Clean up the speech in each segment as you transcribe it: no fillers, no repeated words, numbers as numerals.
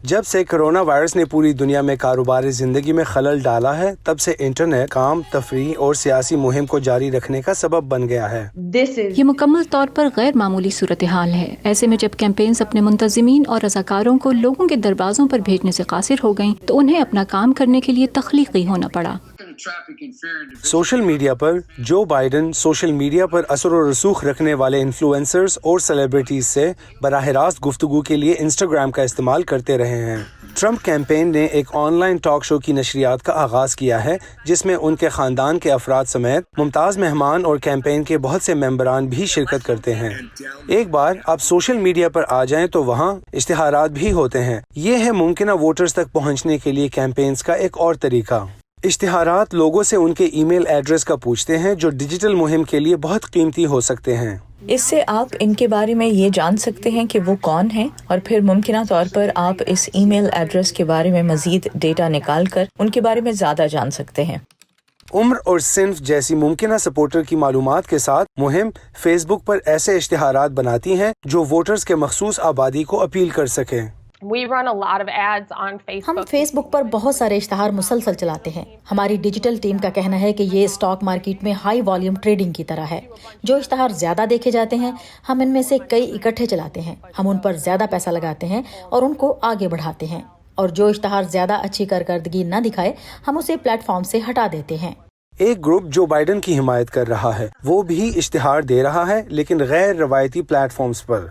جب سے corona virus نے پوری دنیا میں کاروباری زندگی میں خلل ڈالا ہے، تب سے انٹرنیٹ کام، تفریح اور سیاسی مہم کو جاری رکھنے کا سبب بن گیا ہے۔ یہ مکمل طور پر غیر معمولی صورتحال ہے۔ ایسے میں جب کیمپینز اپنے منتظمین اور رضاکاروں کو لوگوں کے دروازوں پر بھیجنے سے قاصر ہو گئیں تو انہیں اپنا کام کرنے کے لیے تخلیقی ہونا پڑا۔ سوشل میڈیا پر جو بائیڈن سوشل میڈیا پر اثر و رسوخ رکھنے والے انفلوئنسرز اور سیلیبریٹیز سے براہ راست گفتگو کے لیے انسٹاگرام کا استعمال کرتے رہے ہیں۔ ٹرمپ کیمپین نے ایک آن لائن ٹاک شو کی نشریات کا آغاز کیا ہے جس میں ان کے خاندان کے افراد سمیت ممتاز مہمان اور کیمپین کے بہت سے ممبران بھی شرکت کرتے ہیں۔ ایک بار آپ سوشل میڈیا پر آ جائیں تو وہاں اشتہارات بھی ہوتے ہیں۔ یہ ہے ممکنہ ووٹرز تک پہنچنے کے لیے کیمپینز کا ایک اور طریقہ۔ اشتہارات لوگوں سے ان کے ای میل ایڈریس کا پوچھتے ہیں جو ڈیجیٹل مہم کے لیے بہت قیمتی ہو سکتے ہیں۔ اس سے آپ ان کے بارے میں یہ جان سکتے ہیں کہ وہ کون ہیں، اور پھر ممکنہ طور پر آپ اس ای میل ایڈریس کے بارے میں مزید ڈیٹا نکال کر ان کے بارے میں زیادہ جان سکتے ہیں۔ عمر اور صنف جیسی ممکنہ سپورٹر کی معلومات کے ساتھ مہم فیس بک پر ایسے اشتہارات بناتی ہیں جو ووٹرز کے مخصوص آبادی کو اپیل کر سکیں۔ ہم فیس بک پر بہت سارے اشتہار مسلسل چلاتے ہیں۔ ہماری ڈیجیٹل ٹیم کا کہنا ہے کہ یہ اسٹاک مارکیٹ میں ہائی والیوم ٹریڈنگ کی طرح ہے۔ جو اشتہار زیادہ دیکھے جاتے ہیں ہم ان میں سے کئی اکٹھے چلاتے ہیں، ہم ان پر زیادہ پیسہ لگاتے ہیں اور ان کو آگے بڑھاتے ہیں، اور جو اشتہار زیادہ اچھی کارکردگی نہ دکھائے ہم اسے پلیٹ فارم سے ہٹا دیتے ہیں۔ ایک گروپ جو بائیڈن کی حمایت کر رہا ہے وہ بھی اشتہار دے رہا ہے لیکن غیر روایتی پلیٹ فارمز پر۔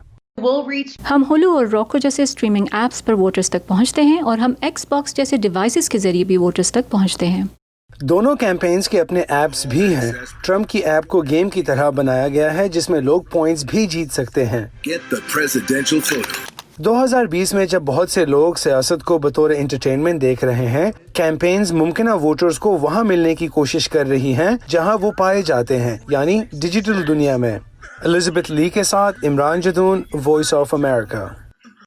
ہم ہلو اور راکو جیسے اسٹریمنگ ایپس پر ووٹرز تک پہنچتے ہیں، اور ہم ایکس باکس جیسے ڈیوائسز کے ذریعے بھی ووٹرز تک پہنچتے ہیں۔ دونوں کیمپینز کے اپنے ایپس بھی ہیں۔ ٹرمپ کی ایپ کو گیم کی طرح بنایا گیا ہے جس میں لوگ پوائنٹس بھی جیت سکتے ہیں۔ 2020 میں جب بہت سے لوگ سیاست کو بطور انٹرٹینمنٹ دیکھ رہے ہیں، کیمپینز ممکنہ ووٹرز کو وہاں ملنے کی کوشش کر رہی ہیں جہاں وہ پائے جاتے ہیں، یعنی ڈیجیٹل دنیا میں۔ الزبتھ لی کے ساتھ Imran Jadoon, voice of America.